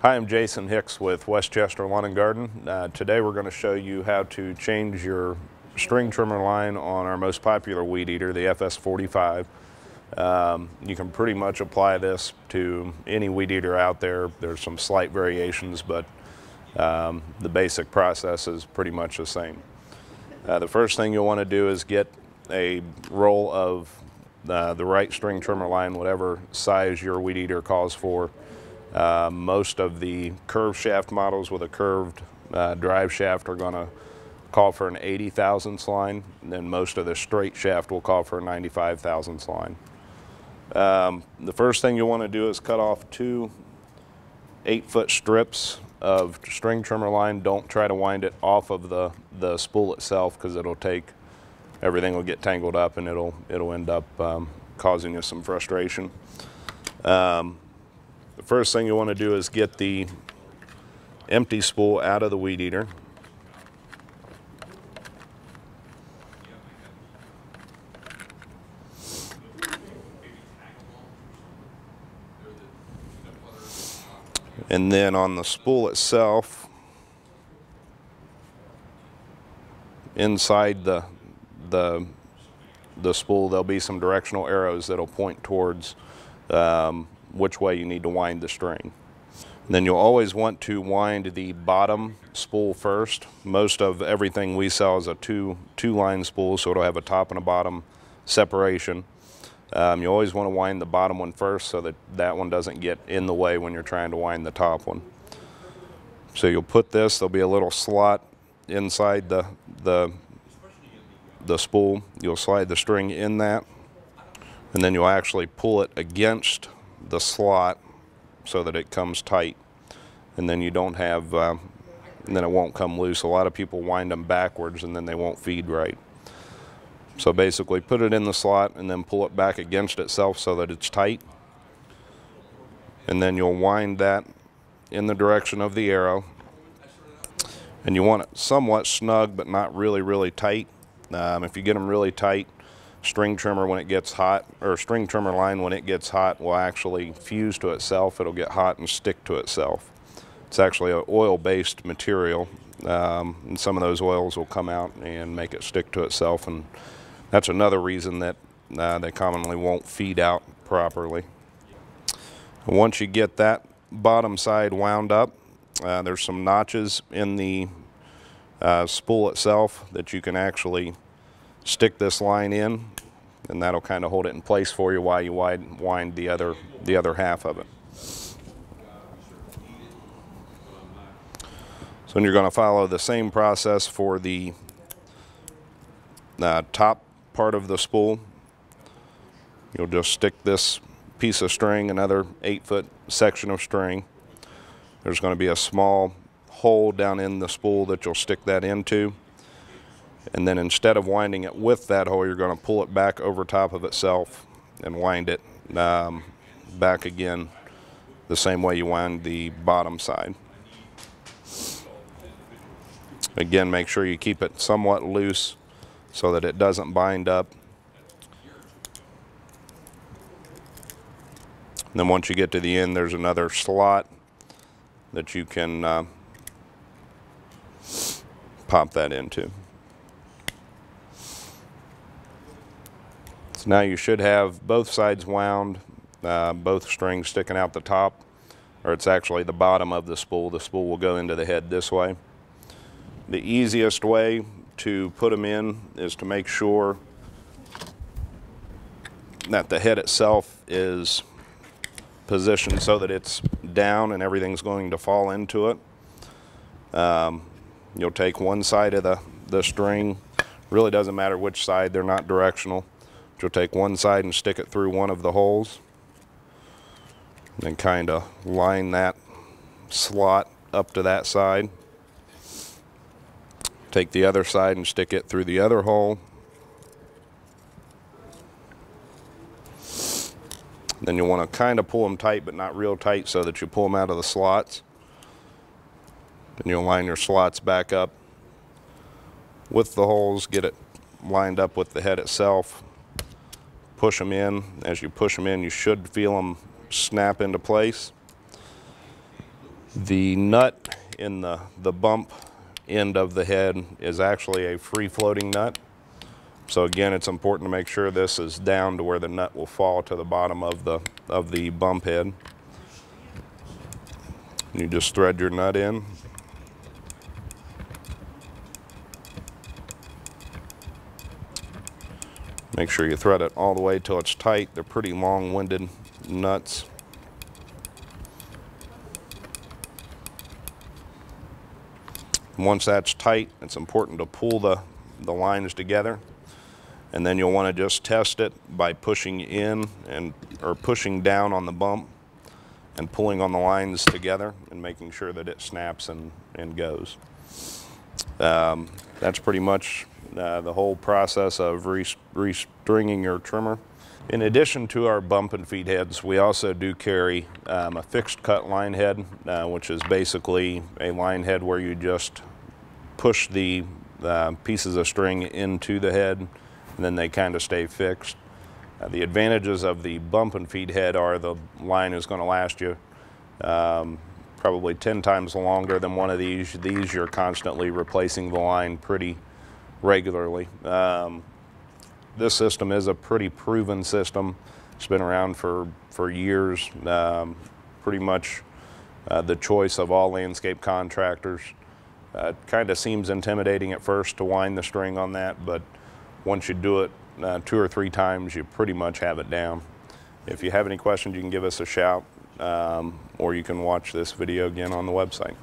Hi, I'm Jason Hicks with Westchester Lawn and Garden. Today we're going to show you how to change your string trimmer line on our most popular weed eater, the FS45. You can pretty much apply this to any weed eater out there. There's some slight variations, but the basic process is pretty much the same. The first thing you'll want to do is get a roll of the right string trimmer line, whatever size your weed eater calls for. Most of the curved shaft models with a curved drive shaft are going to call for an 80 thousandths line, and then most of the straight shaft will call for a 95 thousandths line. The first thing you want to do is cut off two 8-foot strips of string trimmer line. Don't try to wind it off of the spool itself, because everything will get tangled up and it'll end up causing you some frustration. The first thing you want to do is get the empty spool out of the weed eater. And then on the spool itself, inside the spool, there'll be some directional arrows that'll point towards which way you need to wind the string. And then you'll always want to wind the bottom spool first. Most of everything we sell is a two-line spool, so it'll have a top and a bottom separation. You always want to wind the bottom one first so that one doesn't get in the way when you're trying to wind the top one. So you'll put this, there'll be a little slot inside the spool. You'll slide the string in that, and then you'll actually pull it against the slot so that it comes tight, and then you don't have and then it won't come loose. A lot of people wind them backwards and then they won't feed right. So basically put it in the slot and then pull it back against itself so that it's tight, and then you'll wind that in the direction of the arrow, and you want it somewhat snug but not really tight. If you get them really tight, string trimmer when it gets hot, or string trimmer line when it gets hot, will actually fuse to itself. It'll get hot and stick to itself. It's actually an oil-based material, and some of those oils will come out and make it stick to itself, and that's another reason that they commonly won't feed out properly. Once you get that bottom side wound up, there's some notches in the spool itself that you can actually stick this line in, and that'll kind of hold it in place for you while you wind the other half of it. So you're going to follow the same process for the top part of the spool. You'll just stick this piece of string, another 8-foot section of string. There's going to be a small hole down in the spool that you'll stick that into. And then instead of winding it with that hole, you're going to pull it back over top of itself and wind it back again the same way you wind the bottom side. Again, make sure you keep it somewhat loose so that it doesn't bind up. And then once you get to the end, there's another slot that you can pop that into. So now you should have both sides wound, both strings sticking out the top, or it's actually the bottom of the spool. The spool will go into the head this way. The easiest way to put them in is to make sure that the head itself is positioned so that it's down and everything's going to fall into it. You'll take one side of the string. Really doesn't matter which side, they're not directional. You'll take one side and stick it through one of the holes, and then kind of line that slot up to that side. Take the other side and stick it through the other hole. Then you want to kind of pull them tight, but not real tight, so that you pull them out of the slots. Then you'll line your slots back up with the holes, get it lined up with the head itself. Push them in. As you push them in, you should feel them snap into place. The nut in the bump end of the head is actually a free-floating nut. So again, it's important to make sure this is down to where the nut will fall to the bottom of the bump head. You just thread your nut in. Make sure you thread it all the way till it's tight. They're pretty long-winded nuts. Once that's tight, it's important to pull the lines together, and then you'll want to just test it by pushing in or pushing down on the bump and pulling on the lines together and making sure that it snaps and goes. That's pretty much the whole process of restringing your trimmer. In addition to our bump and feed heads, we also do carry a fixed cut line head, which is basically a line head where you just push the pieces of string into the head and then they kind of stay fixed. The advantages of the bump and feed head are the line is going to last you probably 10 times longer than one of these. These you're constantly replacing the line pretty regularly. This system is a pretty proven system. It's been around for years. Pretty much the choice of all landscape contractors. It kind of seems intimidating at first to wind the string on that, but once you do it 2 or 3 times, you pretty much have it down. If you have any questions, you can give us a shout, or you can watch this video again on the website.